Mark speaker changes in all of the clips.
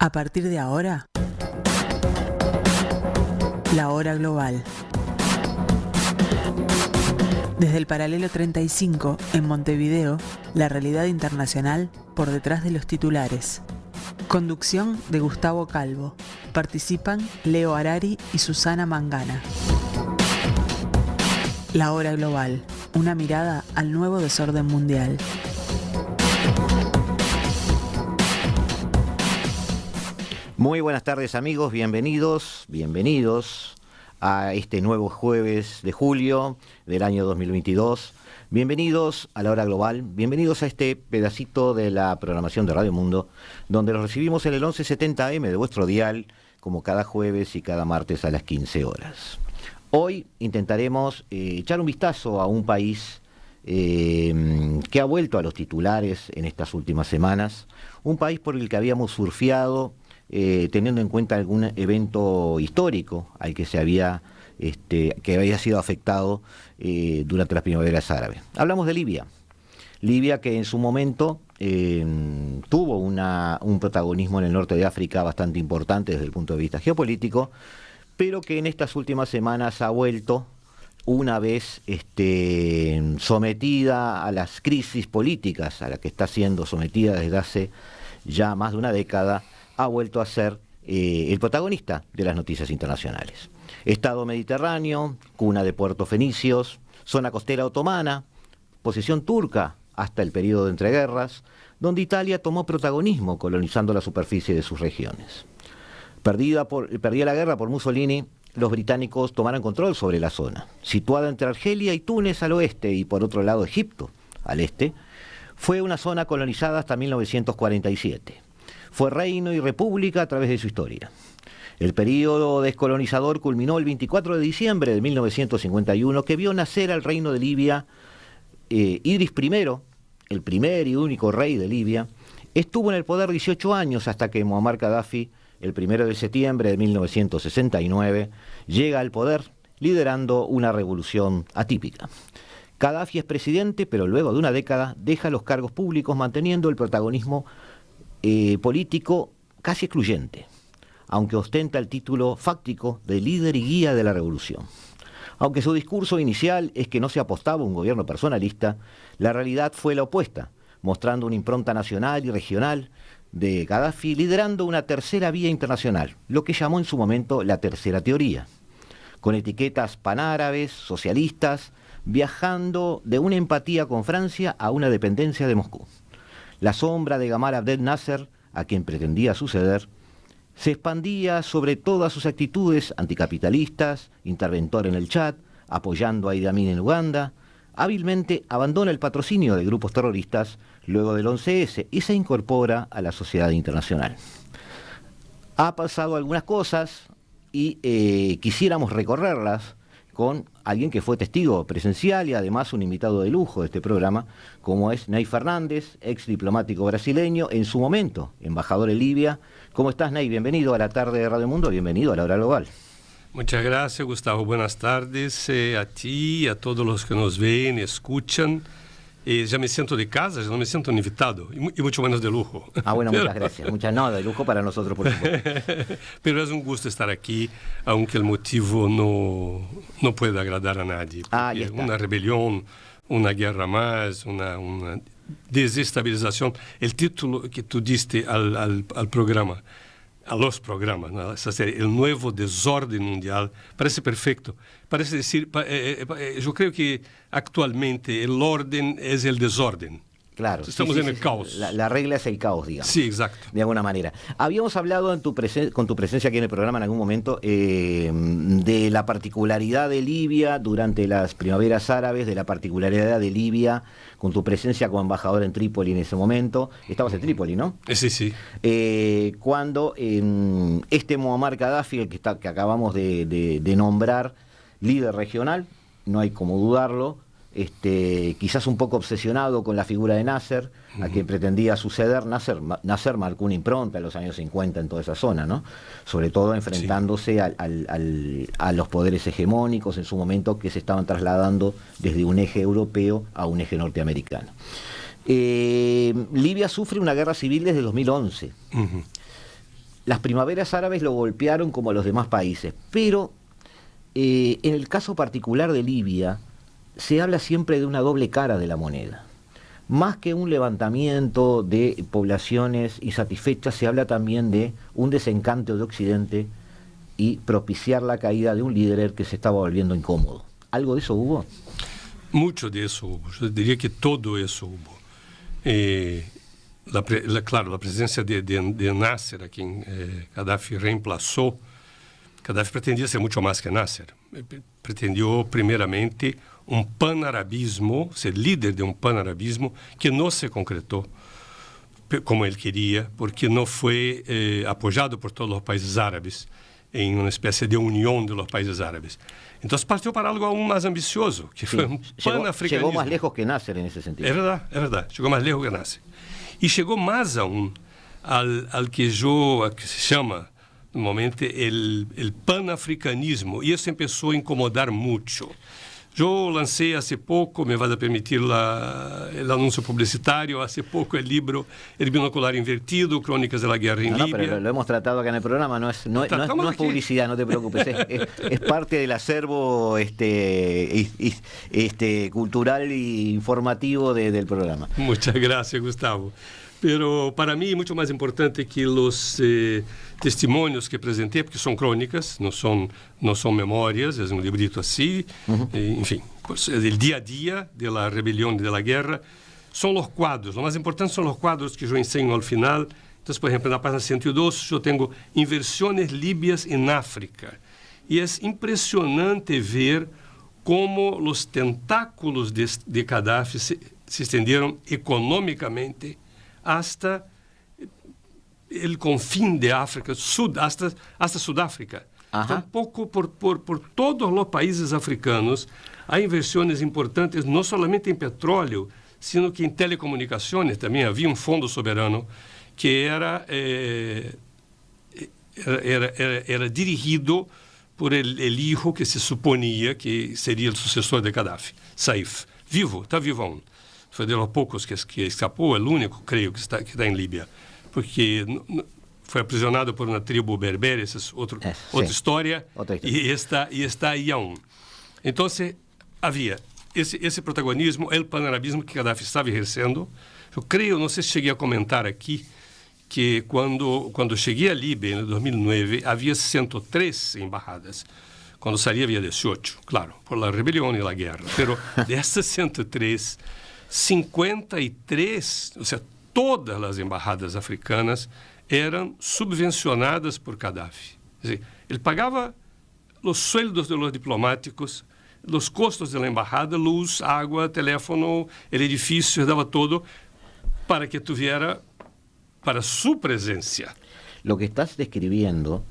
Speaker 1: A partir de ahora, la hora global. Desde el paralelo 35, en Montevideo, la realidad internacional por detrás de los titulares. Conducción de Gustavo Calvo. Participan Leo Harari y Susana Mangana. La hora global. Una mirada al nuevo desorden mundial.
Speaker 2: Muy buenas tardes, amigos, bienvenidos a este nuevo jueves de julio del año 2022. Bienvenidos a la hora global, bienvenidos a este pedacito de la programación de Radio Mundo, donde los recibimos en el 1170 AM de vuestro dial, como cada jueves y cada martes a las 15 horas. Hoy intentaremos echar un vistazo a un país que ha vuelto a los titulares en estas últimas semanas, un país por el que habíamos surfeado, teniendo en cuenta algún evento histórico al que que había sido afectado durante las primaveras árabes. Hablamos de Libia. Libia, que en su momento tuvo un protagonismo en el norte de África bastante importante desde el punto de vista geopolítico, pero que en estas últimas semanas ha vuelto, una vez sometida a las crisis políticas a las que está siendo sometida desde hace ya más de una década, ha vuelto a ser el protagonista de las noticias internacionales. Estado mediterráneo, cuna de puertos fenicios, zona costera otomana, posesión turca hasta el periodo de entreguerras, donde Italia tomó protagonismo colonizando la superficie de sus regiones. Perdida la guerra por Mussolini, los británicos tomaron control sobre la zona. Situada entre Argelia y Túnez al oeste y por otro lado Egipto al este, fue una zona colonizada hasta 1947. Fue reino y república a través de su historia. El período descolonizador culminó el 24 de diciembre de 1951, que vio nacer al reino de Libia. Idris I, el primer y único rey de Libia, estuvo en el poder 18 años hasta que Muammar Gaddafi, el 1 de septiembre de 1969, llega al poder liderando una revolución atípica. Gaddafi es presidente, pero luego de una década deja los cargos públicos manteniendo el protagonismo político casi excluyente, aunque ostenta el título fáctico de líder y guía de la revolución. Aunque su discurso inicial es que no se apostaba a un gobierno personalista, la realidad fue la opuesta, mostrando una impronta nacional y regional de Gaddafi liderando una tercera vía internacional, lo que llamó en su momento la tercera teoría, con etiquetas panárabes, socialistas, viajando de una empatía con Francia a una dependencia de Moscú. La sombra de Gamal Abdel Nasser, a quien pretendía suceder, se expandía sobre todas sus actitudes anticapitalistas, interventor en el Chad, apoyando a Idi Amin en Uganda. Hábilmente abandona el patrocinio de grupos terroristas luego del 11S y se incorpora a la sociedad internacional. Ha pasado algunas cosas y quisiéramos recorrerlas con alguien que fue testigo presencial y además un invitado de lujo de este programa, como es Ney Fernández, ex diplomático brasileño, en su momento embajador en Libia. ¿Cómo estás, Ney? Bienvenido a la tarde de Radio Mundo, bienvenido a la hora global.
Speaker 3: Muchas gracias, Gustavo. Buenas tardes a ti, a todos los que nos ven, escuchan. Ya me siento de casa, ya no me siento invitado, y mucho menos de lujo.
Speaker 2: Bueno, muchas gracias. No, de lujo para nosotros, por supuesto.
Speaker 3: Pero es un gusto estar aquí, aunque el motivo no pueda agradar a nadie. Una rebelión, una guerra más, una desestabilización. El título que tú diste al programa, a los programas, ¿no? Esa serie, el nuevo desorden mundial, parece perfecto. Parece decir, yo creo que actualmente el orden es el desorden.
Speaker 2: Claro.
Speaker 3: Estamos en el caos.
Speaker 2: La regla es el caos, digamos.
Speaker 3: Sí, exacto.
Speaker 2: De alguna manera. Habíamos hablado con tu presencia aquí en el programa en algún momento de la particularidad de Libia durante las primaveras árabes, de la particularidad de Libia con tu presencia como embajador en Trípoli en ese momento. Estabas en Trípoli, ¿no?
Speaker 3: Sí, sí.
Speaker 2: Cuando Muammar Gaddafi, que acabamos de nombrar, líder regional, no hay como dudarlo, quizás un poco obsesionado con la figura de Nasser, a quien pretendía suceder. Nasser marcó una impronta en los años 50 en toda esa zona, ¿no? Sobre todo enfrentándose a los poderes hegemónicos en su momento, que se estaban trasladando desde un eje europeo a un eje norteamericano. Libia sufre una guerra civil desde 2011. las primaveras árabes lo golpearon como a los demás países, pero en el caso particular de Libia se habla siempre de una doble cara de la moneda. Más que un levantamiento de poblaciones insatisfechas, se habla también de un desencanto de Occidente y propiciar la caída de un líder que se estaba volviendo incómodo. ¿Algo de eso hubo?
Speaker 3: Mucho de eso hubo. Yo diría que todo eso hubo. Claro, la presencia de Nasser, a quien Gaddafi reemplazó. Gaddafi pretendía ser mucho más que Nasser. Pretendió primeramente un panarabismo, ser líder de un panarabismo que no se concretó como él quería, porque no fue apoyado por todos los países árabes en una especie de unión de los países árabes. Entonces partió para algo aún más ambicioso, que fue un panafricanismo.
Speaker 2: Llegó más lejos que Nasser en ese sentido.
Speaker 3: Es verdad, llegó más lejos que Nasser. Y llegó más aún al que se llama normalmente el panafricanismo, y eso empezó a incomodar mucho. Yo lancé hace poco, me vas a permitir el anuncio publicitario, hace poco el libro El binocular invertido, Crónicas de la Guerra en Libia.
Speaker 2: Pero lo hemos tratado acá en el programa, no es publicidad, no te preocupes, es parte del acervo cultural e informativo del programa.
Speaker 3: Muchas gracias, Gustavo. Pero para mí mucho más importante que los testimonios que presenté, porque son crónicas, no son memorias, es un librito así, en fin, pues, el día a día de la rebelión y de la guerra, son los cuadros. Lo más importante son los cuadros que yo enseño al final. Entonces, por ejemplo, en la página 102 yo tengo inversiones libias en África. Y es impresionante ver cómo los tentáculos de Gaddafi se extendieron económicamente hasta el confín de África, hasta Sudáfrica. Un poco por todos los países africanos hay inversiones importantes, no solamente en petróleo, sino que en telecomunicaciones también. Había un fondo soberano que era dirigido por el hijo que se suponía que sería el sucesor de Gaddafi, Saif. Está vivo aún. Fue de los pocos que escapó, el único, creo, que está en Libia, porque fue aprisionado por una tribu berbere, esa es otra historia, y está ahí aún. Entonces, había ese protagonismo, el panarabismo que Gaddafi estaba ejerciendo. Yo creo, no sé si llegué a comentar aquí, que cuando llegué a Libia en el 2009, había 103 embajadas. Cuando salí había 18, claro, por la rebelión y la guerra. Pero de estas 103... 53, o sea, todas las embajadas africanas eran subvencionadas por Gaddafi. Es decir, él pagaba los sueldos de los diplomáticos, los costos de la embajada, luz, agua, teléfono, el edificio, daba todo para que tuviera, para su presencia.
Speaker 2: Lo que estás describiendo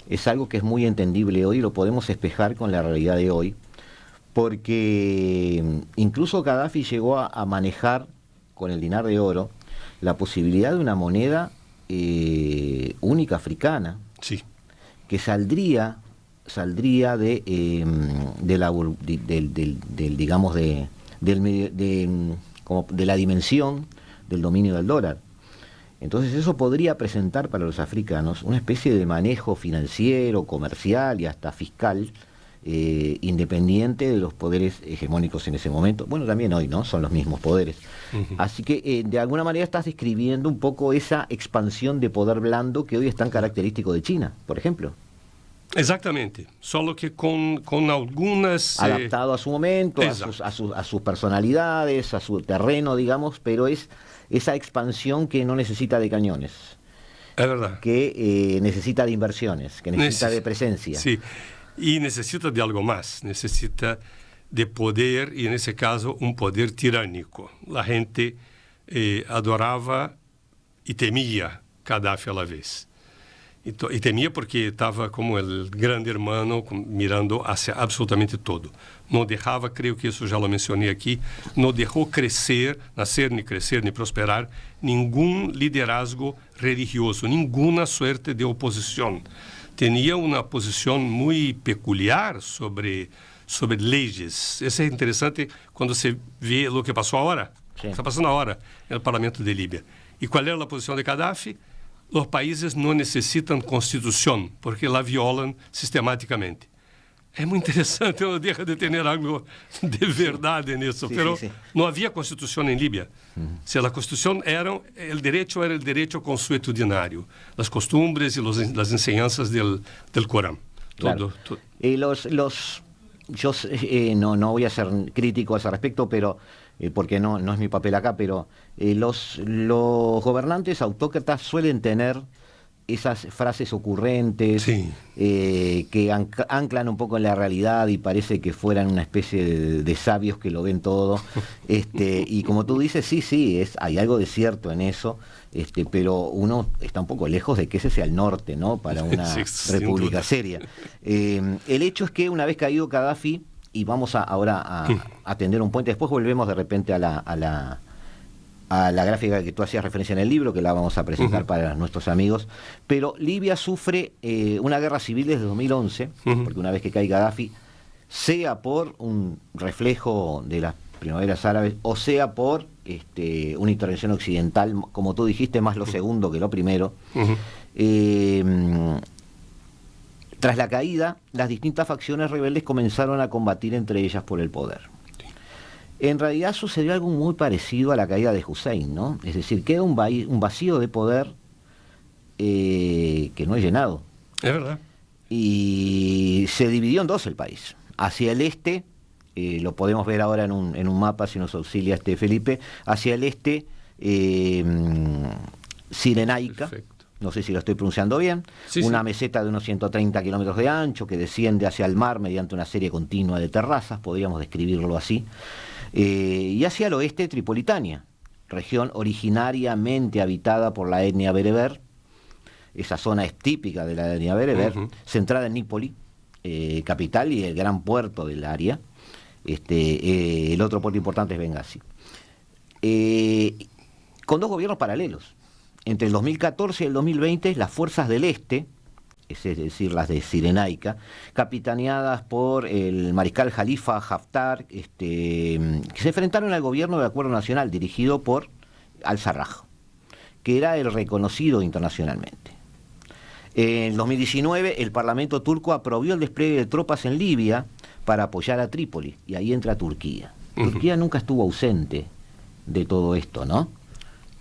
Speaker 2: es algo que es muy entendible hoy, lo podemos espejar con la realidad de hoy, porque incluso Gaddafi llegó a manejar con el dinar de oro la posibilidad de una moneda única africana,
Speaker 3: sí,
Speaker 2: que saldría de la dimensión del dominio del dólar. Entonces eso podría presentar para los africanos una especie de manejo financiero, comercial y hasta fiscal independiente de los poderes hegemónicos en ese momento. Bueno, también hoy, ¿no? Son los mismos poderes. Así que, de alguna manera, estás describiendo un poco esa expansión de poder blando que hoy es tan característico de China, por ejemplo.
Speaker 3: Exactamente, solo que con algunas...
Speaker 2: Adaptado a su momento, a sus personalidades, a su terreno, digamos, pero es esa expansión que no necesita de cañones.
Speaker 3: Es verdad.
Speaker 2: Que necesita de inversiones, que necesita de presencia.
Speaker 3: Sí. Y necesita de algo más, necesita de poder, y en ese caso un poder tiránico. La gente adoraba y temía Gaddafi a la vez. Y temía porque estaba como el gran hermano mirando hacia absolutamente todo. No dejaba, creo que eso ya lo mencioné aquí, no dejó nacer, ni prosperar ningún liderazgo religioso, ninguna suerte de oposición. Tenía una posición muy peculiar sobre leyes. Eso es interesante cuando se ve lo que pasó ahora. Sí. Está pasando ahora en el Parlamento de Libia. ¿Y cuál era la posición de Gaddafi? los países no necesitan constitución porque la violan sistemáticamente. Es muy interesante, no deja de tener algo de verdad en eso, pero no había constitución en Libia. O sea, la constitución era el derecho consuetudinario, las costumbres y las enseñanzas del Corán.
Speaker 2: Claro. Todo. Yo no voy a ser crítico a ese respecto, pero porque no es mi papel acá, pero los gobernantes autócratas suelen tener esas frases ocurrentes, sí, que anclan un poco en la realidad y parece que fueran una especie de sabios que lo ven todo. Y como tú dices, sí, hay algo de cierto en eso, pero uno está un poco lejos de que ese sea el norte, ¿no? Para una república seria. El hecho es que una vez caído Gaddafi, y vamos ahora a tender un puente, después volvemos de repente a la gráfica que tú hacías referencia en el libro, que la vamos a presentar para nuestros amigos, pero Libia sufre una guerra civil desde 2011, porque una vez que cae Gaddafi, sea por un reflejo de las primaveras árabes, o sea por una intervención occidental, como tú dijiste, más lo segundo que lo primero, tras la caída, las distintas facciones rebeldes comenzaron a combatir entre ellas por el poder. En realidad sucedió algo muy parecido a la caída de Hussein, ¿no? Es decir, queda un vacío de poder que no es llenado.
Speaker 3: Es verdad.
Speaker 2: Y se dividió en dos el país. Hacia el este, lo podemos ver ahora en un mapa, si nos auxilia Felipe, hacia el este, Cirenaica. Perfecto. No sé si lo estoy pronunciando bien, una meseta de unos 130 kilómetros de ancho que desciende hacia el mar mediante una serie continua de terrazas, podríamos describirlo así. Y hacia el oeste, Tripolitania, región originariamente habitada por la etnia bereber. Esa zona es típica de la etnia bereber, centrada en Nípoli, capital y el gran puerto del área. El otro puerto importante es Bengasi. Con dos gobiernos paralelos. Entre el 2014 y el 2020, las fuerzas del este, es decir, las de Cirenaica, capitaneadas por el mariscal Jalifa Haftar, que se enfrentaron al gobierno de Acuerdo Nacional, dirigido por al-Sarraj, que era el reconocido internacionalmente. En 2019, el Parlamento turco aprobó el despliegue de tropas en Libia para apoyar a Trípoli, y ahí entra Turquía. Turquía nunca estuvo ausente de todo esto, ¿no?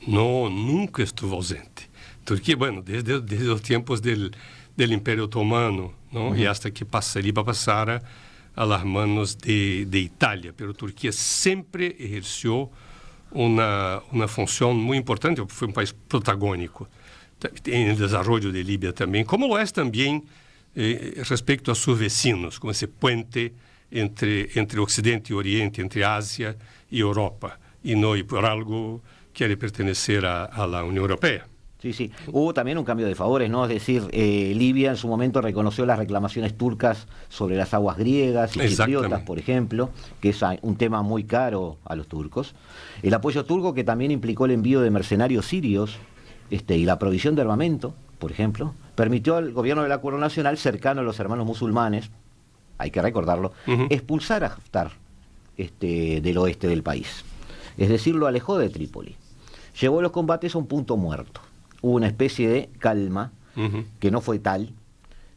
Speaker 3: No, nunca estuvo ausente. Turquía, bueno, desde los tiempos del Imperio Otomano, ¿no? Y hasta que Libia pasara a las manos de Italia. Pero Turquía siempre ejerció una función muy importante, fue un país protagónico en el desarrollo de Libia también, como lo es también respecto a sus vecinos, como ese puente entre Occidente y Oriente, entre Asia y Europa, y por algo quiere pertenecer a la Unión Europea.
Speaker 2: Sí. Hubo también un cambio de favores, ¿no? Es decir, Libia en su momento reconoció las reclamaciones turcas sobre las aguas griegas y chipriotas, por ejemplo, que es un tema muy caro a los turcos. El apoyo turco, que también implicó el envío de mercenarios sirios y la provisión de armamento, por ejemplo, permitió al gobierno del Acuerdo Nacional, cercano a los hermanos musulmanes, hay que recordarlo, expulsar a Haftar del oeste del país. Es decir, lo alejó de Trípoli. Llevó los combates a un punto muerto. Hubo una especie de calma, que no fue tal.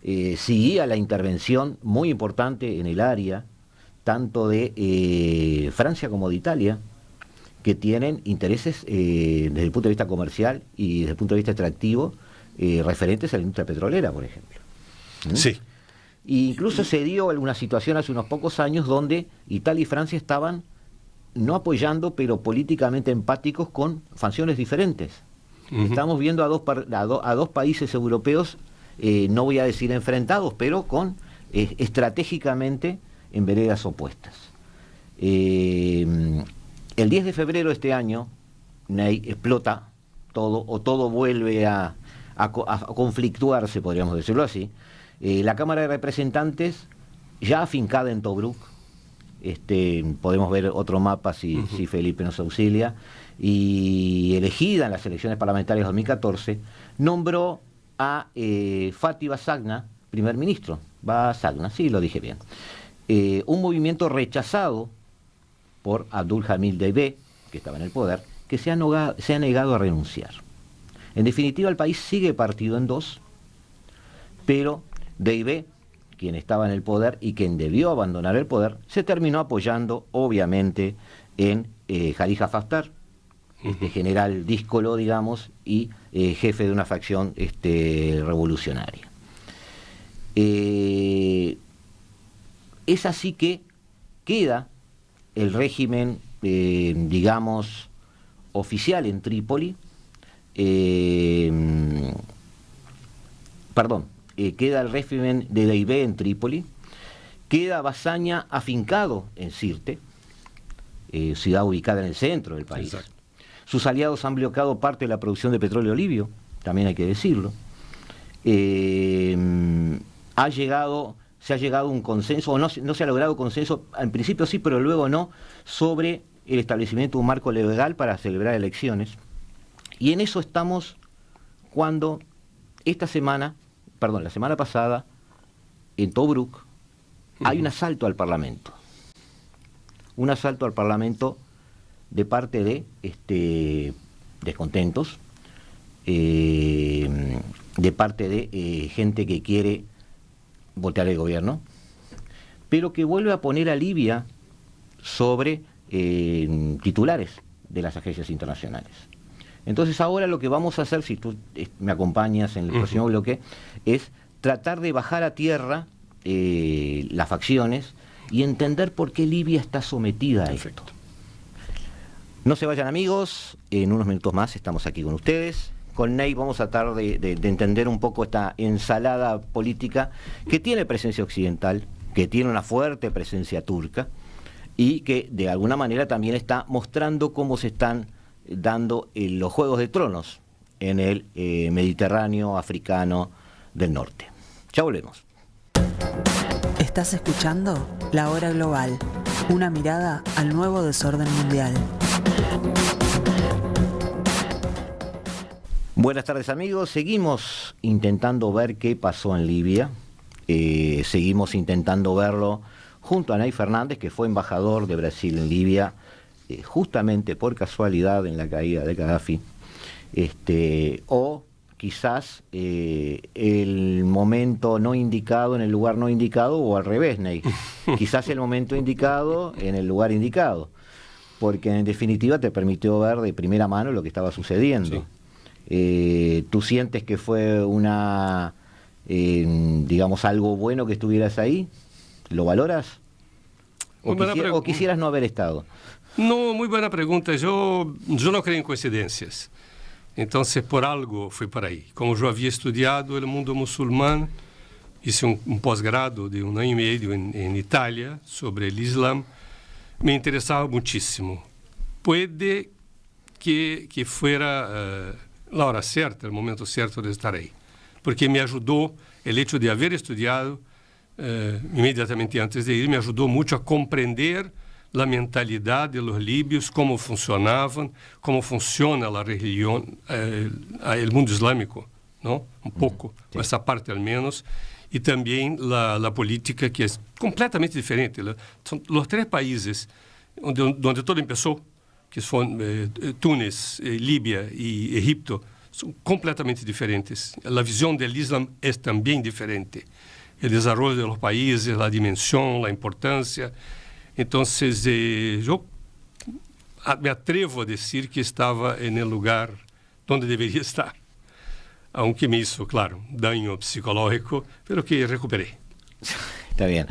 Speaker 2: Seguía la intervención muy importante en el área, tanto de Francia como de Italia, que tienen intereses desde el punto de vista comercial y desde el punto de vista extractivo referentes a la industria petrolera, por ejemplo.
Speaker 3: Sí.
Speaker 2: E incluso se dio alguna situación hace unos pocos años donde Italia y Francia estaban no apoyando, pero políticamente empáticos con facciones diferentes. Estamos viendo a dos países europeos, no voy a decir enfrentados, pero con estratégicamente en veredas opuestas. El 10 de febrero de este año, Ney, explota todo, o todo vuelve a conflictuarse, podríamos decirlo así. La Cámara de Representantes, ya afincada en Tobruk, podemos ver otro mapa si Felipe nos auxilia, y elegida en las elecciones parlamentarias de 2014, nombró a Fatih Basagna primer ministro. Basagna, sí, lo dije bien. Un movimiento rechazado por Abdul Hamid Dbeibeh, que estaba en el poder, que se ha negado a renunciar. En definitiva, el país sigue partido en dos, pero DIB, quien estaba en el poder y quien debió abandonar el poder, se terminó apoyando, obviamente, en Khalifa Haftar, general díscolo, digamos, y jefe de una facción revolucionaria. Es así que queda el régimen, digamos, oficial en Trípoli, queda el régimen de DIB en Trípoli, queda Bazaña afincado en Sirte, ciudad ubicada en el centro del país. Exacto. Sus aliados han bloqueado parte de la producción de petróleo libio, también hay que decirlo. Se ha llegado a un consenso, o no se ha logrado consenso, en principio sí, pero luego no, sobre el establecimiento de un marco legal para celebrar elecciones. Y en eso estamos cuando la semana pasada, en Tobruk, hay un asalto al Parlamento. Un asalto al Parlamento de parte de descontentos, de parte de gente que quiere voltear el gobierno, pero que vuelve a poner a Libia sobre titulares de las agencias internacionales. Entonces ahora lo que vamos a hacer, si tú me acompañas en el próximo bloque, es tratar de bajar a tierra las facciones y entender por qué Libia está sometida a esto. No se vayan, amigos, en unos minutos más estamos aquí con ustedes. Con Ney vamos a tratar de entender un poco esta ensalada política que tiene presencia occidental, que tiene una fuerte presencia turca y que de alguna manera también está mostrando cómo se están dando los Juegos de Tronos en el Mediterráneo africano del norte. Ya volvemos.
Speaker 1: Estás escuchando La Hora Global, una mirada al nuevo desorden mundial.
Speaker 2: Buenas tardes, amigos. Seguimos intentando ver qué pasó en Libia. Seguimos intentando verlo junto a Ney Fernández, que fue embajador de Brasil en Libia, justamente por casualidad en la caída de Gaddafi. O quizás el momento no indicado en el lugar no indicado, o al revés, Ney. Quizás el momento indicado en el lugar indicado, porque en definitiva te permitió ver de primera mano lo que estaba sucediendo. Sí. ¿Tú sientes que fue digamos, algo bueno que estuvieras ahí? ¿Lo valoras? ¿O quisieras no haber estado?
Speaker 3: No, muy buena pregunta. Yo no creo en coincidencias. Entonces, por algo fui para ahí. Como yo había estudiado el mundo musulmán, hice un posgrado de 1 año y medio en Italia sobre el Islam, me interesaba muchísimo. Puede que fuera la hora cierta, el momento cierto de estar ahí. Porque me ayudó el hecho de haber estudiado inmediatamente antes de ir, me ayudó mucho a comprender la mentalidad de los libios, cómo funcionaban, cómo funciona la religión, el mundo islámico, ¿no? Un poco, sí. Esa parte al menos, y también la política, que es completamente diferente. Son los 3 países donde todo empezó, que son Túnez, Libia y Egipto, son completamente diferentes. La visión del Islam es también diferente. El desarrollo de los países, la dimensión, la importancia. Entonces, yo me atrevo a decir que estaba en el lugar donde debería estar. Aunque me hizo, claro, daño psicológico, pero que recuperé.
Speaker 2: Está bien.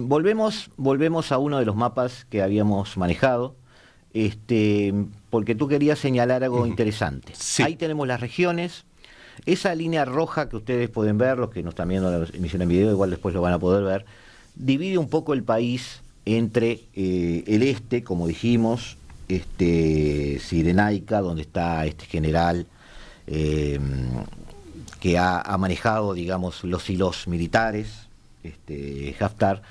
Speaker 2: Volvemos a uno de los mapas que habíamos manejado, porque tú querías señalar algo interesante.
Speaker 3: Sí.
Speaker 2: Ahí tenemos las regiones. Esa línea roja que ustedes pueden ver, los que nos están viendo la emisión en video, igual después lo van a poder ver, divide un poco el país entre el este, como dijimos, Cirenaica, donde está este general que ha manejado, digamos, los hilos militares, Haftar,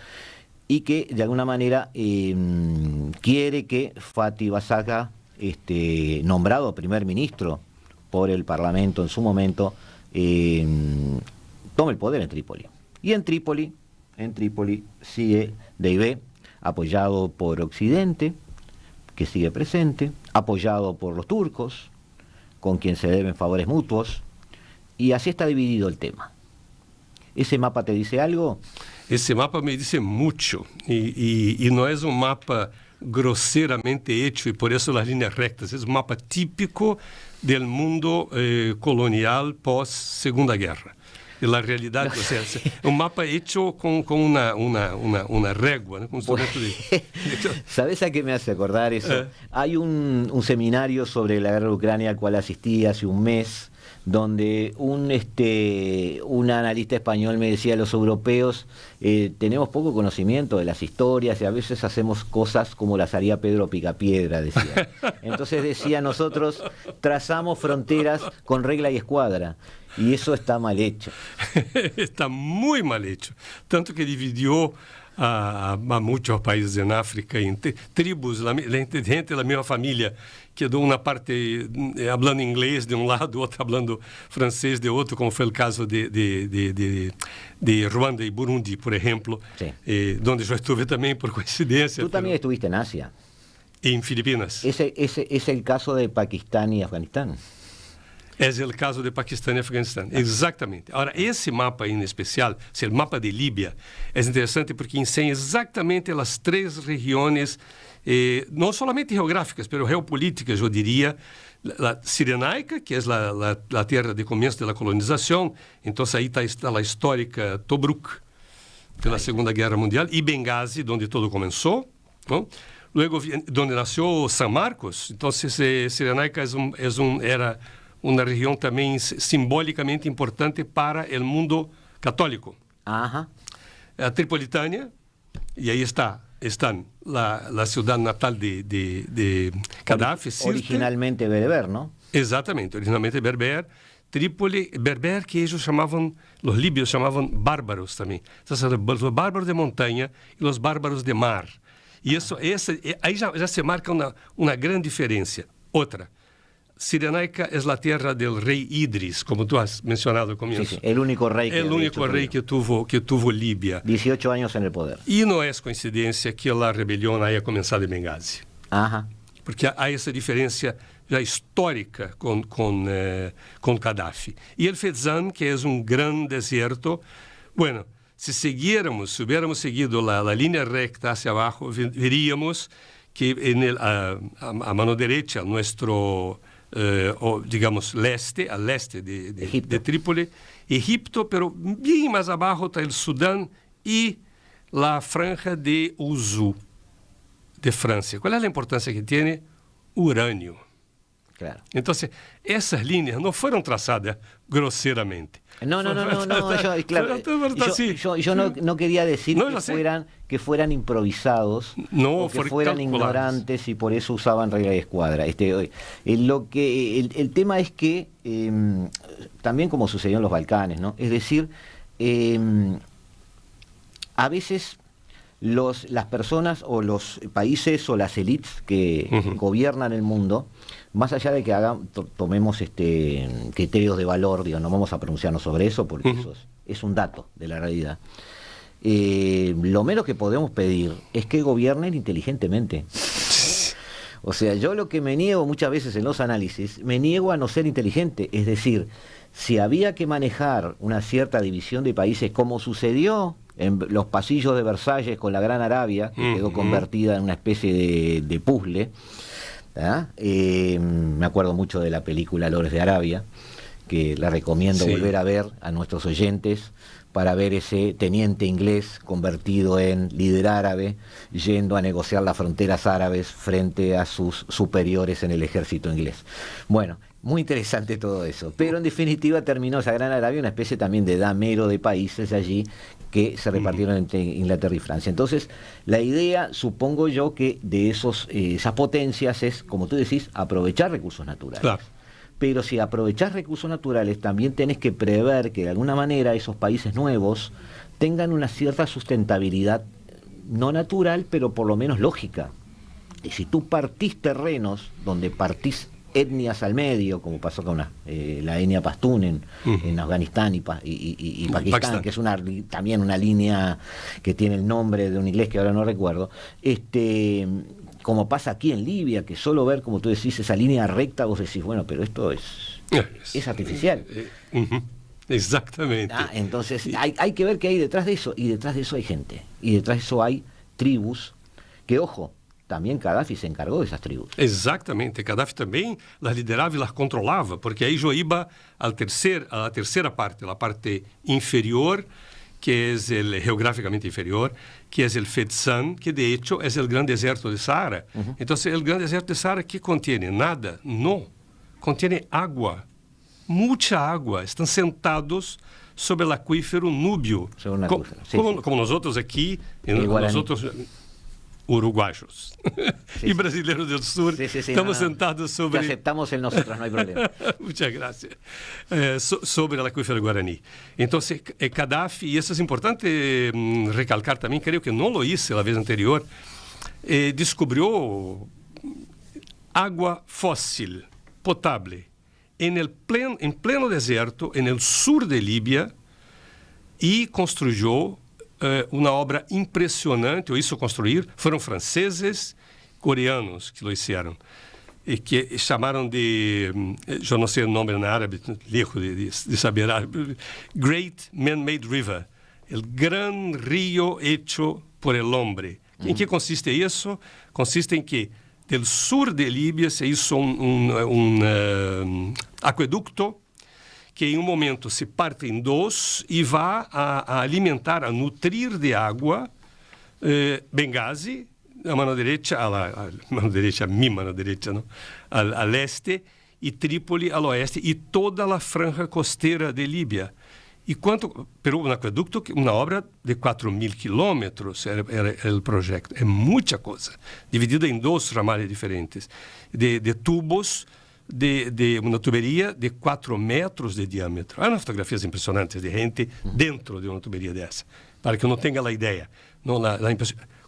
Speaker 2: y que de alguna manera quiere que Fatih Basaga, nombrado primer ministro por el Parlamento en su momento, tome el poder en Trípoli. Y en Trípoli sigue DIB, apoyado por Occidente, que sigue presente, apoyado por los turcos, con quien se deben favores mutuos, y así está dividido el tema. ¿Ese mapa te dice algo?
Speaker 3: Esse mapa me dice mucho, y no es un mapa grosseiramente hecho y por eso las líneas rectas. Es un mapa típico del mundo colonial pós-Segunda Guerra. Y la realidad, o sea, un mapa hecho con una regua, ¿no? Con un instrumento de...
Speaker 2: ¿Sabes a qué me hace acordar eso? Hay un seminario sobre la guerra de Ucrania al cual asistí hace un mes, donde un analista español me decía: los europeos tenemos poco conocimiento de las historias y a veces hacemos cosas como las haría Pedro Picapiedra, decía. Entonces decía, nosotros trazamos fronteras con regla y escuadra. Y eso está mal hecho.
Speaker 3: Está muy mal hecho. Tanto que dividió a muchos países en África en tribus, gente de la misma familia. Quedó una parte hablando inglés de un lado, otra hablando francés de otro, como fue el caso de Ruanda y Burundi, por ejemplo, sí. Donde yo estuve también por coincidencia.
Speaker 2: Tú también estuviste en Asia.
Speaker 3: En Filipinas.
Speaker 2: Es el caso de Pakistán y Afganistán.
Speaker 3: Es el caso de Pakistán y Afganistán, exactamente. Ahora, ese mapa en especial, el mapa de Libia, es interesante porque enseña exactamente las tres regiones, no solamente geográficas, pero geopolíticas, yo diría. La Cirenaica, que es la tierra de comienzo de la colonización, entonces ahí está la histórica Tobruk de la Segunda Guerra Mundial, y Benghazi, donde todo comenzó, ¿no? Luego, donde nació San Marcos, entonces Cirenaica era una región también simbólicamente importante para el mundo católico.
Speaker 2: Ajá.
Speaker 3: Tripolitania, y ahí están la ciudad natal de Gaddafi.
Speaker 2: Originalmente berber, ¿no?
Speaker 3: Exactamente, originalmente berber. Trípoli, berber, que ellos llamaban, los libios llamaban bárbaros también. Entonces, los bárbaros de montaña y los bárbaros de mar. Y eso, ahí ya se marca una gran diferencia. Otra. Cirenaica es la tierra del rey Idris, como tú has mencionado al comienzo.
Speaker 2: Sí, el único rey
Speaker 3: que tuvo Libia.
Speaker 2: 18 años en el poder.
Speaker 3: Y no es coincidencia que la rebelión haya comenzado en Benghazi.
Speaker 2: Ajá.
Speaker 3: Porque hay esa diferencia ya histórica con Gaddafi. Y el Fezzan, que es un gran desierto. Bueno, si hubiéramos seguido la línea recta hacia abajo, veríamos que a mano derecha nuestro... digamos, al este de Trípoli, Egipto, pero bien más abajo está el Sudán y la franja de Ouzou, de Francia. ¿Cuál es la importancia que tiene? Uranio.
Speaker 2: Claro.
Speaker 3: Entonces, esas líneas no fueron trazadas grosseramente.
Speaker 2: No, yo no quería decir que fueran improvisados, o que fueran ignorantes y por eso usaban regla y escuadra. El tema es que, también como sucedió en los Balcanes, ¿no? Es decir, a veces las personas o los países o las élites que gobiernan el mundo, más allá de que tomemos criterios de valor, no vamos a pronunciarnos sobre eso porque eso es un dato de la realidad. Lo menos que podemos pedir es que gobiernen inteligentemente. O sea, yo lo que me niego muchas veces en los análisis, me niego a no ser inteligente. Es decir, si había que manejar una cierta división de países, como sucedió en los pasillos de Versalles con la Gran Arabia, que quedó convertida en una especie de puzzle. Me acuerdo mucho de la película Lores de Arabia, que la recomiendo volver a ver a nuestros oyentes, para ver ese teniente inglés convertido en líder árabe, yendo a negociar las fronteras árabes frente a sus superiores en el ejército inglés. Bueno, muy interesante todo eso, pero en definitiva terminó esa Gran Arabia una especie también de damero de países allí que se repartieron entre Inglaterra y Francia. Entonces, la idea, supongo yo, que de esas potencias es, como tú decís, aprovechar recursos naturales.
Speaker 3: Claro.
Speaker 2: Pero si aprovechás recursos naturales, también tenés que prever que de alguna manera esos países nuevos tengan una cierta sustentabilidad, no natural, pero por lo menos lógica. Y si tú partís terrenos donde partís etnias al medio, como pasó con la etnia pastún en Afganistán y Pakistán, que es también una línea que tiene el nombre de un inglés que ahora no recuerdo, como pasa aquí en Libia, que solo ver, como tú decís, esa línea recta, vos decís, bueno, pero esto es artificial.
Speaker 3: Exactamente.
Speaker 2: Entonces hay que ver qué hay detrás de eso, y detrás de eso hay gente, y detrás de eso hay tribus, que ojo, também Gaddafi se encargou dessas tribos.
Speaker 3: Exatamente. Gaddafi também las liderava e las controlava, porque aí já iba a terceira parte, a parte inferior, que é geográficamente inferior, que é o Fezzan, que de hecho é o grande deserto de Sahara. Então, o grande deserto de Sahara, que contém nada? Não. Contém água. Muita água. Estão sentados sobre o aquífero Núbio. Como nós outros aqui, nós outros uruguaios e brasileiros do sul, estamos sentados sobre...
Speaker 2: Te aceptamos el nosotros, no hay problema.
Speaker 3: Muchas gracias. Sobre o aquífero Guarani. Então, Gaddafi, e isso é importante recalcar também, creio que não lo hice a vez anterior, descobriu água fóssil, potável, em pleno deserto, no sul de Líbia, e construiu uma obra impressionante, ou isso construir, foram franceses, coreanos que lo hicieron, e que chamaram de, eu não sei o nome na árabe, lejos de saber árabe, Great Man-Made River, o gran río hecho por el hombre. Em que consiste isso? Consiste em que, del sur de Líbia, se hizo aqueducto, que em um momento se parte em dois e vai a alimentar, a nutrir de água Benghazi, a mano direita, mi mano direita, não? A leste, e Trípoli ao oeste, e toda a franja costeira de Líbia. E pero um aqueducto, uma obra de 4.000 quilômetros era o projeto. É muita coisa, dividida em dois ramais diferentes, de tubos, de uma tuberia de 4 metros de diâmetro. Há fotografias impressionantes de gente dentro de uma tuberia dessa, para que não tenha a ideia. Não,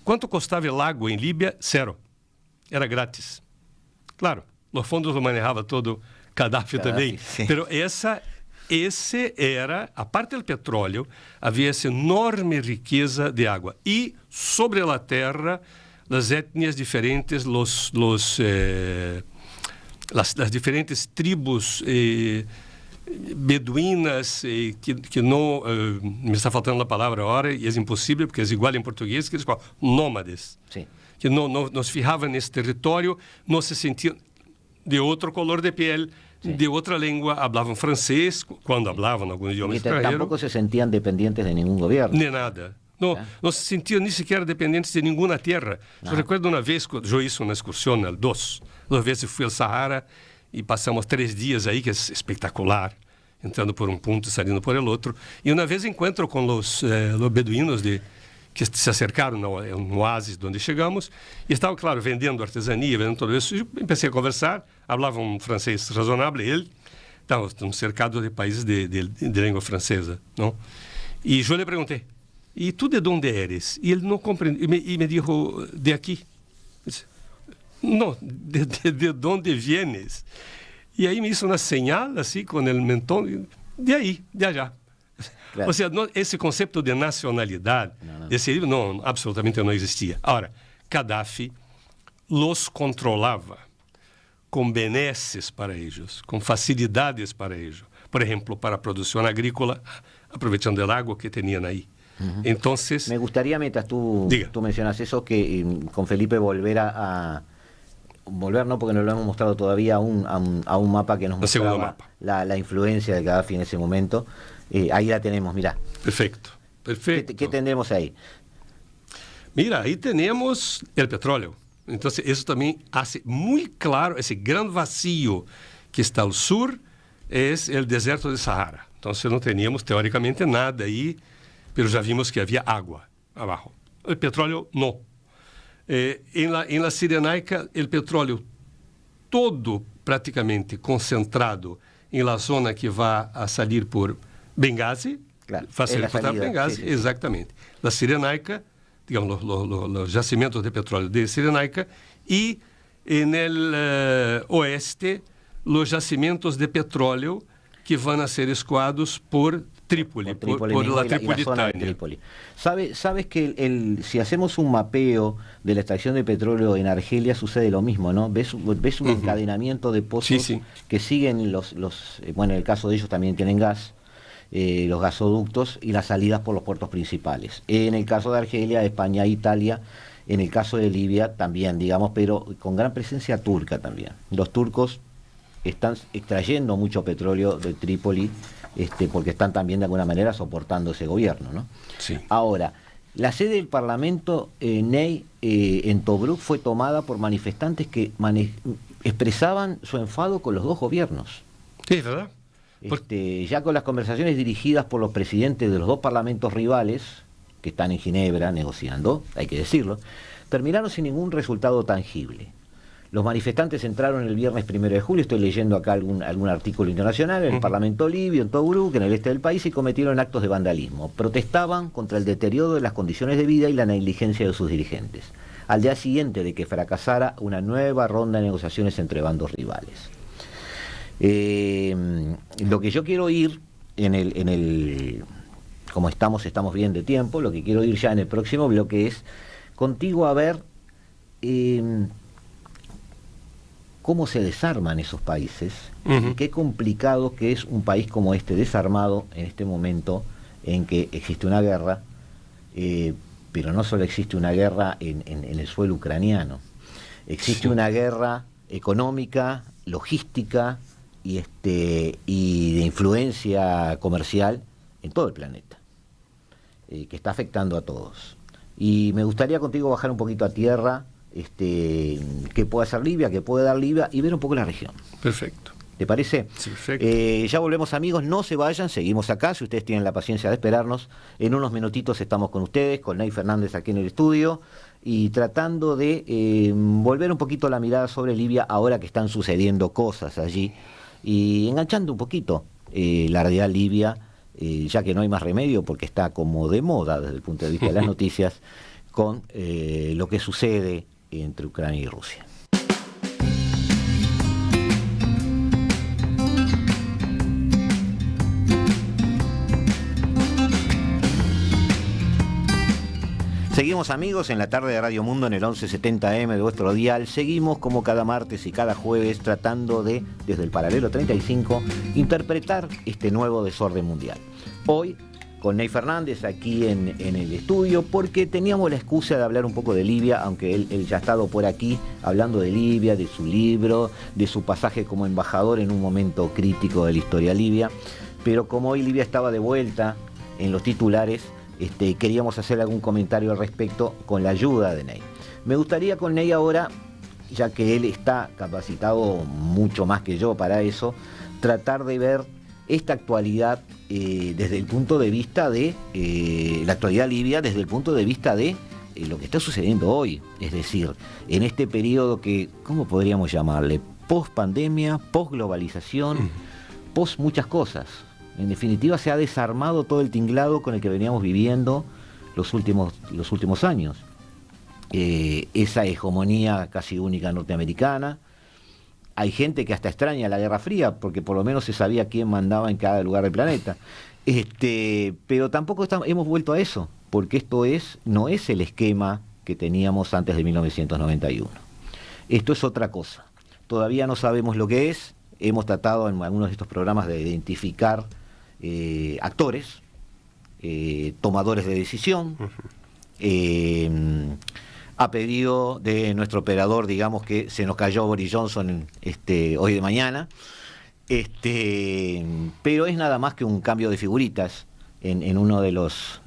Speaker 3: quanto custava o água em Líbia? Zero. Era grátis. Claro, os fundos lo manejava todo Gaddafi também. Mas esse era, a parte do petróleo, havia essa enorme riqueza de água. E sobre a terra, as etnias diferentes, as diferentes tribos beduínas, que não, me está faltando a palavra agora, e é impossível, porque é igual em português, que eles falam nômades.
Speaker 2: Sim.
Speaker 3: Que não se fijavam nesse território, não se sentiam de outro color de pele, de outra língua, falavam francês, quando falavam algum idioma estrangeiro.
Speaker 2: E tampouco se sentiam dependentes de nenhum governo.
Speaker 3: Nem nada. Não se sentiam nem sequer dependentes de nenhuma terra. Eu recordo uma vez que eu hice uma excursão, duas vezes fui ao Sahara e passamos 3 dias aí, que é espetacular, entrando por um ponto e saindo por el outro. E uma vez encontro com os beduínos que se acercaram no oásis onde chegamos, e estavam, claro, vendendo artesania, vendendo tudo isso. E comecei a conversar, falavam um francês razoável, ele estava cercado de países de língua francesa, não? E eu lhe perguntei, e tu de onde eres? E ele não compreendeu, e me disse, de aqui. Não, de onde vienes? E aí me hizo uma señal, assim, com o mentón, de aí, de allá. Claro. Ou seja, esse conceito de nacionalidade, desse livro, não, absolutamente não existia. Agora, Gaddafi los controlava com benesses para eles, com facilidades para eles. Por exemplo, para a produção agrícola, aproveitando a água que tinham aí. Entonces,
Speaker 2: me gustaría, mientras tú mencionas eso, que con Felipe volver no, porque no lo hemos mostrado todavía, a un mapa que nos mostraba la influencia de Gaddafi en ese momento. Ahí la tenemos, mirá.
Speaker 3: Perfecto.
Speaker 2: ¿Qué tendremos ahí?
Speaker 3: Mira, ahí tenemos el petróleo. Entonces, eso también hace muy claro ese gran vacío que está al sur, es el desierto de Sahara. Entonces, no teníamos teóricamente nada ahí, pero ya vimos que había agua abajo. El petróleo, no. En la Cirenaica, el petróleo todo praticamente concentrado en la zona que va a salir por Benghazi,
Speaker 2: claro,
Speaker 3: facilitar Benghazi, sí. Exatamente. La Cirenaica, digamos, los yacimientos de petróleo de Cirenaica, y en el oeste, los yacimientos de petróleo que van a ser escoados por Trípoli, por
Speaker 2: mismo,
Speaker 3: la
Speaker 2: y la zona de
Speaker 3: Tripolitania.
Speaker 2: Trípoli. ¿Sabes que si hacemos un mapeo de la extracción de petróleo en Argelia sucede lo mismo, ¿no? Ves un encadenamiento de pozos que siguen bueno, en el caso de ellos también tienen gas, los gasoductos y las salidas por los puertos principales. En el caso de Argelia, España e Italia, en el caso de Libia también, digamos, pero con gran presencia turca también. Los turcos están extrayendo mucho petróleo de Trípoli, porque están también de alguna manera soportando ese gobierno, ¿no?
Speaker 3: Sí.
Speaker 2: Ahora, la sede del Parlamento, Ney, en Tobruk fue tomada por manifestantes que expresaban su enfado con los dos gobiernos.
Speaker 3: Sí, ¿verdad?
Speaker 2: Ya con las conversaciones dirigidas por los presidentes de los dos parlamentos rivales, que están en Ginebra negociando, hay que decirlo, terminaron sin ningún resultado tangible. Los manifestantes entraron el viernes 1 de julio, estoy leyendo acá algún artículo internacional, en el Parlamento libio, en Tobruk, en el este del país, y cometieron actos de vandalismo. Protestaban contra el deterioro de las condiciones de vida y la negligencia de sus dirigentes, al día siguiente de que fracasara una nueva ronda de negociaciones entre bandos rivales. Lo que yo quiero ir como estamos bien de tiempo, lo que quiero ir ya en el próximo bloque es contigo a ver cómo se desarman esos países, y qué complicado que es un país como este desarmado en este momento en que existe una guerra, pero no solo existe una guerra en el suelo ucraniano, existe una guerra económica, logística y de influencia comercial en todo el planeta, que está afectando a todos. Y me gustaría contigo bajar un poquito a tierra, qué puede hacer Libia, qué puede dar Libia, y ver un poco la región.
Speaker 3: Perfecto.
Speaker 2: ¿Te parece?
Speaker 3: Sí, perfecto.
Speaker 2: Ya volvemos, amigos, no se vayan, seguimos acá, si ustedes tienen la paciencia de esperarnos. En unos minutitos estamos con ustedes, con Ney Fernández aquí en el estudio, y tratando de volver un poquito la mirada sobre Libia ahora que están sucediendo cosas allí, y enganchando un poquito la realidad libia, ya que no hay más remedio porque está como de moda desde el punto de vista de las noticias, con lo que sucede entre Ucrania y Rusia. Seguimos, amigos, en la tarde de Radio Mundo en el 1170M de vuestro dial. Seguimos como cada martes y cada jueves tratando de, desde el paralelo 35, interpretar este nuevo desorden mundial. Hoy con Ney Fernández aquí en el estudio, porque teníamos la excusa de hablar un poco de Libia, aunque él ya ha estado por aquí hablando de Libia, de su libro, de su pasaje como embajador en un momento crítico de la historia libia. Pero como hoy Libia estaba de vuelta en los titulares, queríamos hacer algún comentario al respecto con la ayuda de Ney. Me gustaría con Ney ahora, ya que él está capacitado mucho más que yo para eso, tratar de ver esta actualidad desde el punto de vista de la actualidad libia, desde el punto de vista de lo que está sucediendo hoy. Es decir, en este periodo que, ¿cómo podríamos llamarle? Post pandemia, post globalización, post muchas cosas. En definitiva, se ha desarmado todo el tinglado con el que veníamos viviendo los últimos años. Esa hegemonía casi única norteamericana. Hay gente que hasta extraña la Guerra Fría, porque por lo menos se sabía quién mandaba en cada lugar del planeta. Pero tampoco hemos vuelto a eso, porque esto no es el esquema que teníamos antes de 1991. Esto es otra cosa. Todavía no sabemos lo que es. Hemos tratado en algunos de estos programas de identificar actores, tomadores de decisión, a pedido de nuestro operador, digamos que se nos cayó Boris Johnson hoy de mañana, pero es nada más que un cambio de figuritas en uno de los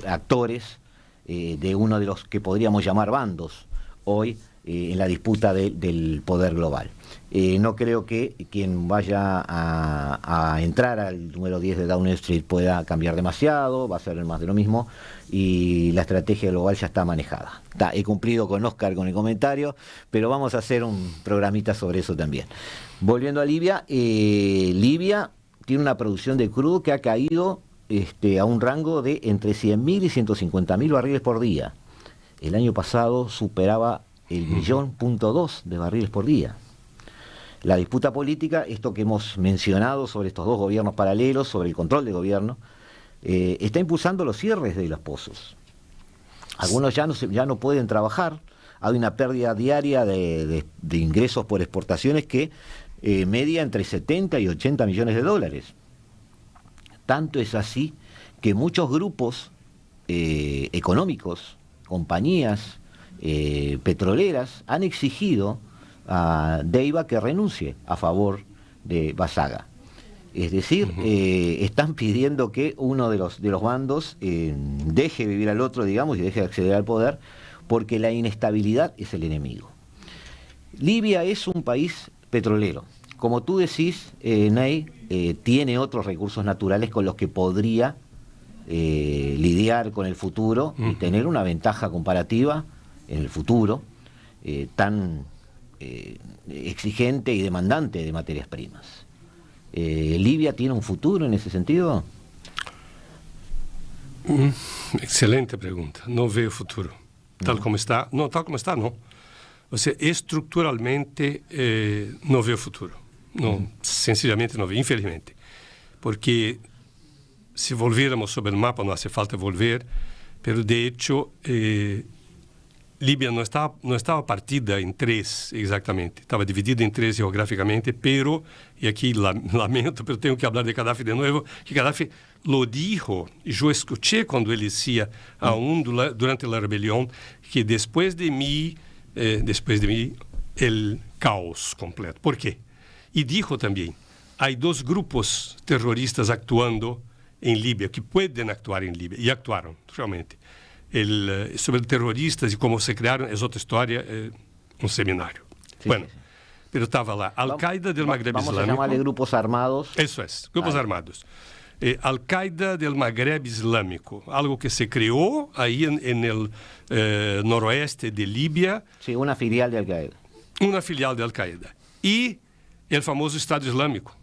Speaker 2: actores de uno de los que podríamos llamar bandos hoy en la disputa del poder global. No creo que quien vaya a entrar al número 10 de Downing Street pueda cambiar demasiado, va a ser más de lo mismo, y la estrategia global ya está manejada. He cumplido con Oscar con el comentario, pero vamos a hacer un programita sobre eso también. Volviendo a Libia, Libia tiene una producción de crudo que ha caído a un rango de entre 100.000 y 150.000 barriles por día. El año pasado superaba el 1.2 millones de barriles por día. La disputa política, esto que hemos mencionado sobre estos dos gobiernos paralelos, sobre el control de gobierno, está impulsando los cierres de los pozos. Algunos ya no pueden trabajar. Hay una pérdida diaria de ingresos por exportaciones que media entre 70 y 80 millones de dólares. Tanto es así que muchos grupos económicos, compañías petroleras, han exigido a Deiba que renuncie a favor de Basaga. Es decir, están pidiendo que uno de los bandos deje vivir al otro, digamos, y deje de acceder al poder, porque la inestabilidad es el enemigo. Libia es un país petrolero. Como tú decís, Ney, tiene otros recursos naturales con los que podría lidiar con el futuro y tener una ventaja comparativa en el futuro tan exigente y demandante de materias primas. ¿Libia tiene un futuro en ese sentido?
Speaker 3: Excelente pregunta. No veo futuro. Tal como está, no. O sea, estruturalmente no veo futuro. No, sencillamente no veo, infelizmente. Porque si volviéramos sobre el mapa, no hace falta volver, pero de hecho Libia no estaba partida en tres exactamente, estaba dividida en tres geográficamente, pero, y aquí lamento, pero tengo que hablar de Gaddafi de nuevo, que Gaddafi lo dijo, y yo escuché cuando él decía aún durante la rebelión, que después de mí, el caos completo. ¿Por qué? Y dijo también, hay dos grupos terroristas actuando en Libia, que pueden actuar en Libia, y actuaron, realmente. Sobre terroristas y cómo se crearon, es otra historia, un seminario. Sí, bueno, sí. Pero estaba la Al-Qaeda del Magreb Islámico.
Speaker 2: Vamos a llamarle grupos armados.
Speaker 3: Eso es, grupos armados. Al-Qaeda del Magreb Islámico, algo que se creó ahí en el noroeste de Libia.
Speaker 2: Sí, una filial de Al-Qaeda.
Speaker 3: Una filial de Al-Qaeda. Y el famoso Estado Islámico.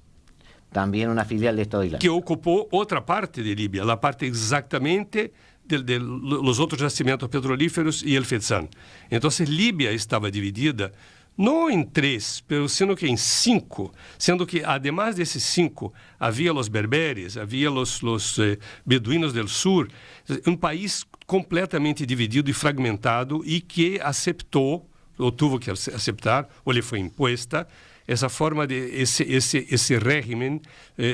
Speaker 2: También una filial de Estado Islámico.
Speaker 3: Que ocupó otra parte de Libia, la parte exactamente de los otros yacimientos petrolíferos y el Fezzan. Entonces Libia estaba dividida no en tres, pero sino que en cinco, siendo que además de esos cinco había los berberes, había los beduinos del sur, un país completamente dividido y fragmentado y que aceptó, o tuvo que aceptar, o le fue impuesta, essa forma de esse régimen,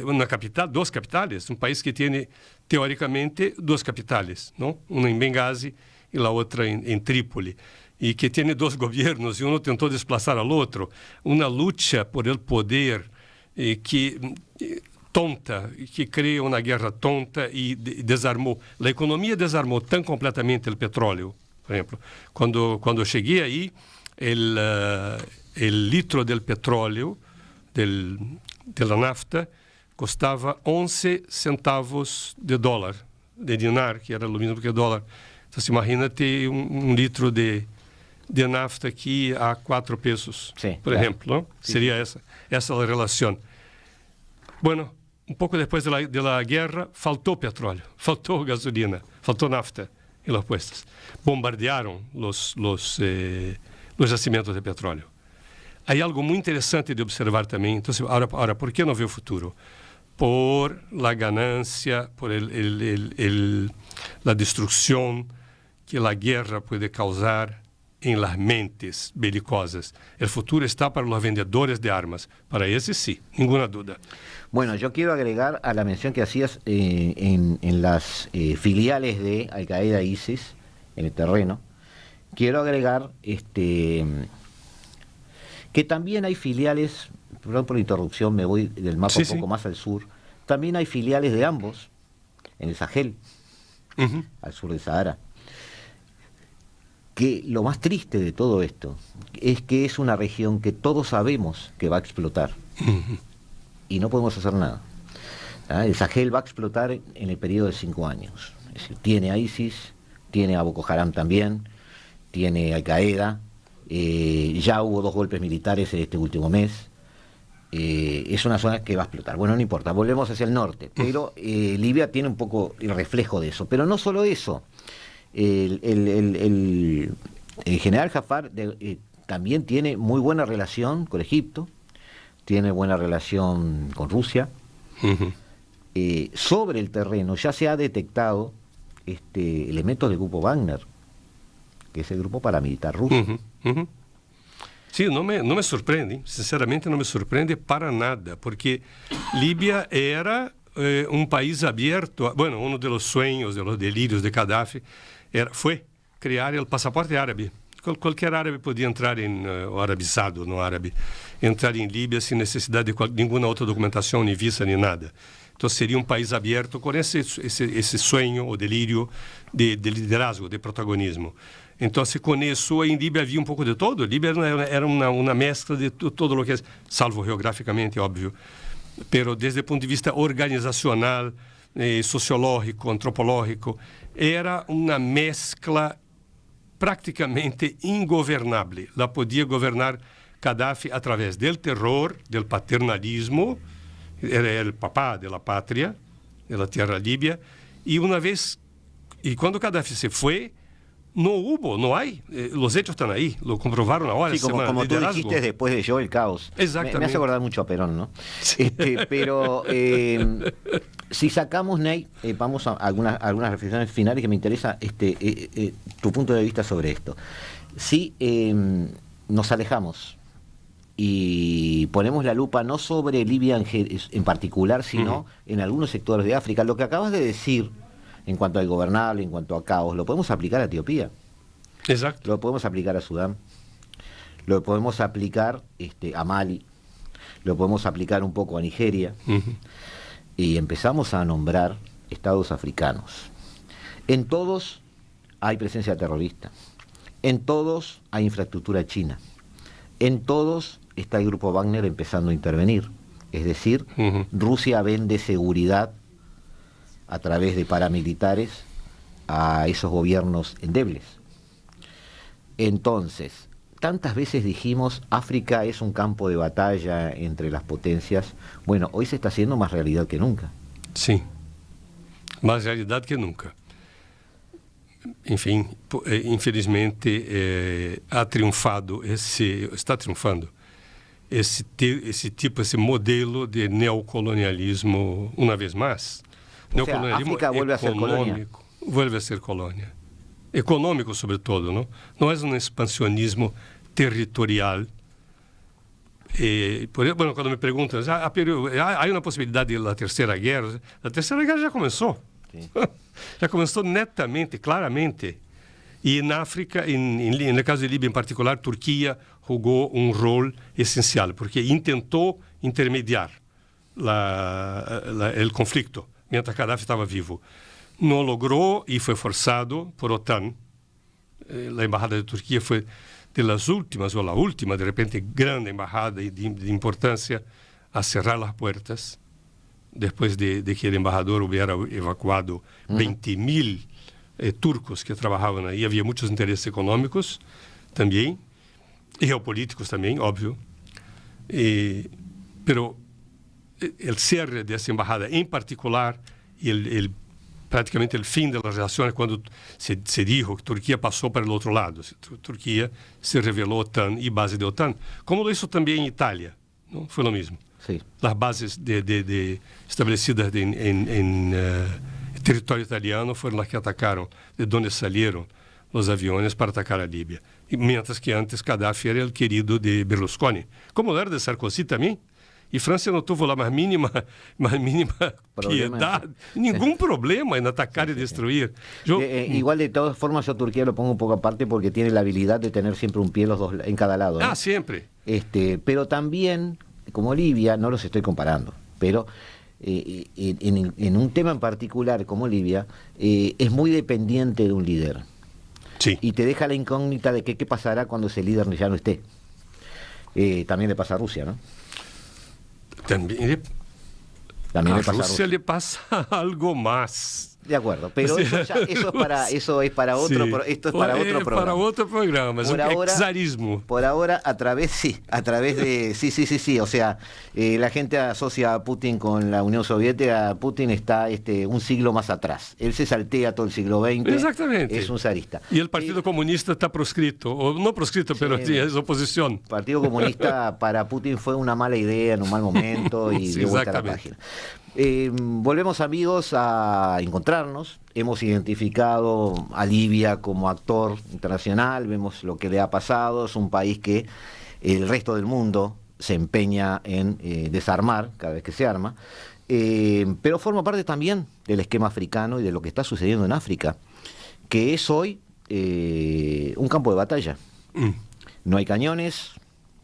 Speaker 3: uma capital, duas capitales, um país que tem teoricamente duas capitales, não? Uma em Benghazi e a outra em Trípoli, e que tem dois governos e um tentou desplaçar ao outro, uma luta por el poder tonta, que criou uma guerra tonta e desarmou. A economia desarmou tão completamente o petróleo, por exemplo, quando cheguei aí, el litro del petróleo, de la nafta, costava 11 centavos de dólar, de dinar, que era lo mismo que dólar. Entonces, imagínate un litro de nafta aquí a 4 pesos, sí, por ejemplo, ¿no? Sí. Sería esa la relación. Bueno, un poco después de la guerra, faltó petróleo, faltó gasolina, faltó nafta en los puestos. Bombardearon los yacimientos de petróleo. Há algo muito interessante de observar também. Então, agora, ¿por que não vê o futuro? Por la ganancia, por la destrucción que la guerra puede causar en las mentes belicosas. El futuro está para los vendedores de armas. Para ese sí, ninguna duda.
Speaker 2: Bueno, yo quiero agregar a la mención que hacías en las filiales de Al-Qaeda e ISIS en el terreno. Quiero agregar que también hay filiales, perdón por la interrupción, me voy del mapa un poco más al sur, también hay filiales de ambos, en el Sahel, al sur del Sahara. Que lo más triste de todo esto es que es una región que todos sabemos que va a explotar, y no podemos hacer nada. El Sahel va a explotar en el periodo de 5 años. Es decir, tiene a ISIS, tiene a Boko Haram también, tiene Al-Qaeda, ya hubo 2 golpes militares en este último mes. Es una zona que va a explotar. Bueno, no importa, volvemos hacia el norte, pero Libia tiene un poco el reflejo de eso. Pero no solo eso, el general Haftar también tiene muy buena relación con Egipto, tiene buena relación con Rusia, sobre el terreno ya se ha detectado elementos del grupo Wagner, que es el grupo paramilitar ruso.
Speaker 3: Sí, no me sorprende, sinceramente no me sorprende para nada, porque Libia era un país abierto. Bueno, uno de los sueños, de los delirios de Gaddafi fue crear el pasaporte árabe. Cualquier árabe podía entrar o arabizado, no árabe, entrar en Libia sin necesidad de ninguna otra documentación, ni visa, ni nada. Entonces sería un país abierto con ese sueño o delirio de liderazgo, de protagonismo. Entonces con eso en Libia había un poco de todo. Libia era una mezcla de todo lo que es, salvo geográficamente, obvio, pero desde el punto de vista organizacional, sociológico, antropológico, era una mezcla prácticamente ingobernable. La podía gobernar Gaddafi a través del terror, del paternalismo. Era el papá de la patria, de la tierra libia. Y cuando Gaddafi se fue, no hay. Los hechos están ahí, lo comprobaron ahora.
Speaker 2: Sí, como tú dijiste, después de Yo, el caos.
Speaker 3: Exactamente.
Speaker 2: Me hace acordar mucho a Perón, ¿no? Sí. Pero si sacamos, Ney, vamos a algunas reflexiones finales que me interesa tu punto de vista sobre esto. Si nos alejamos y ponemos la lupa no sobre Libia en particular, sino en algunos sectores de África, lo que acabas de decir en cuanto al gobernable, en cuanto a caos, lo podemos aplicar a Etiopía.
Speaker 3: Exacto.
Speaker 2: Lo podemos aplicar a Sudán. Lo podemos aplicar a Mali. Lo podemos aplicar un poco a Nigeria. Y empezamos a nombrar estados africanos. En todos hay presencia terrorista. En todos hay infraestructura china. En todos está el grupo Wagner empezando a intervenir. Es decir, Rusia vende seguridad a través de paramilitares a esos gobiernos endebles. Entonces, tantas veces dijimos, África es un campo de batalla entre las potencias. Bueno, hoy se está haciendo más realidad que nunca.
Speaker 3: Sí, más realidad que nunca. Enfim, infelizmente está triunfando esse modelo de neocolonialismo una vez más. Neocolonialismo
Speaker 2: África vuelve a ser colonia.
Speaker 3: Vuelve a ser colonia. Econômico, sobre todo, ¿no? No es un expansionismo territorial. Bueno, cuando me preguntan, ¿hay una posibilidad de la tercera guerra? La tercera guerra ya comenzó. Sí. Ya comenzó netamente, claramente. Y en África, en el caso de Libia en particular, Turquía jugó un rol esencial, porque intentó intermediar el conflicto mientras Gaddafi estaba vivo. No logró y fue forzado por OTAN. La embajada de Turquía fue de las últimas, o la última, de repente, grande embajada de importancia a cerrar las puertas, después de que el embajador hubiera evacuado 20.000 turcos que trabajaban ahí. Había muchos intereses económicos también, y geopolíticos también, obvio. Pero el cierre de esa embajada en particular y prácticamente el fin de las relaciones, cuando se dijo que Turquía pasó para el otro lado. Turquía se reveló OTAN y base de OTAN, como lo hizo también Italia, ¿no? Fue lo mismo.
Speaker 2: Sí.
Speaker 3: Las bases establecidas en territorio italiano fueron las que atacaron, de donde salieron los aviones para atacar a Libia. Y mientras que antes Gaddafi era el querido de Berlusconi, como lo era de Sarkozy también. Y Francia no tuvo la más mínima piedad, ningún problema en atacar y destruir.
Speaker 2: Igual, de todas formas, yo a Turquía lo pongo un poco aparte porque tiene la habilidad de tener siempre un pie en cada lado, ¿no?
Speaker 3: Siempre.
Speaker 2: Pero también, como Libia, no los estoy comparando, pero en un tema en particular como Libia, es muy dependiente de un líder.
Speaker 3: Sí.
Speaker 2: Y te deja la incógnita de qué pasará cuando ese líder ya no esté. También le pasa a Rusia, ¿no?
Speaker 3: También a Rusia le pasa algo más.
Speaker 2: De acuerdo, pero eso es para otro,
Speaker 3: sí.
Speaker 2: Esto es para otro programa.
Speaker 3: Para otro programa, es un czarismo.
Speaker 2: Por ahora, a través de, sí, o sea, la gente asocia a Putin con la Unión Soviética. Putin está un siglo más atrás. Él se saltea todo el siglo XX.
Speaker 3: Exactamente.
Speaker 2: Es un zarista.
Speaker 3: Y el Partido Comunista está proscrito, o no proscrito, pero es oposición.
Speaker 2: El Partido Comunista para Putin fue una mala idea en un mal momento y
Speaker 3: sí,
Speaker 2: dio vuelta a la página. Volvemos, amigos, a encontrarnos. Hemos identificado a Libia como actor internacional, vemos lo que le ha pasado. Es un país que el resto del mundo se empeña en desarmar cada vez que se arma, pero forma parte también del esquema africano y de lo que está sucediendo en África, que es hoy un campo de batalla. No hay cañones,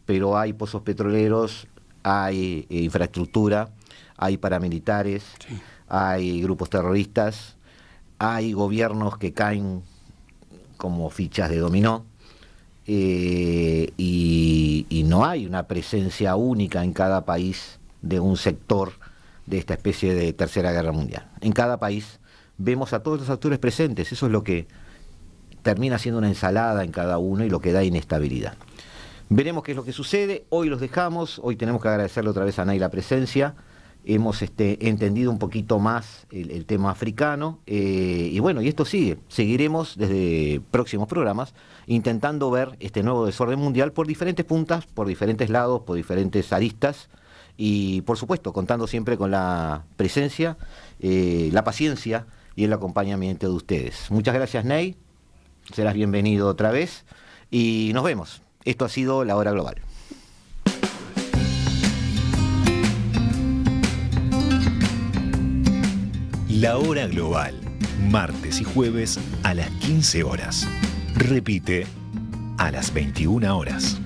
Speaker 2: pero hay pozos petroleros, hay infraestructura, hay paramilitares, sí, hay grupos terroristas, hay gobiernos que caen como fichas de dominó, y no hay una presencia única en cada país de un sector de esta especie de tercera guerra mundial. En cada país vemos a todos los actores presentes, eso es lo que termina siendo una ensalada en cada uno y lo que da inestabilidad. Veremos qué es lo que sucede. Hoy los dejamos, hoy tenemos que agradecerle otra vez a Nay la presencia. Hemos entendido un poquito más el tema africano, y bueno, y esto sigue. Seguiremos desde próximos programas intentando ver este nuevo desorden mundial por diferentes puntas, por diferentes lados, por diferentes aristas, y por supuesto contando siempre con la presencia, la paciencia y el acompañamiento de ustedes. Muchas gracias, Ney. Serás bienvenido otra vez y nos vemos. Esto ha sido La Hora Global.
Speaker 4: La Hora Global, martes y jueves a las 15 horas. Repite a las 21 horas.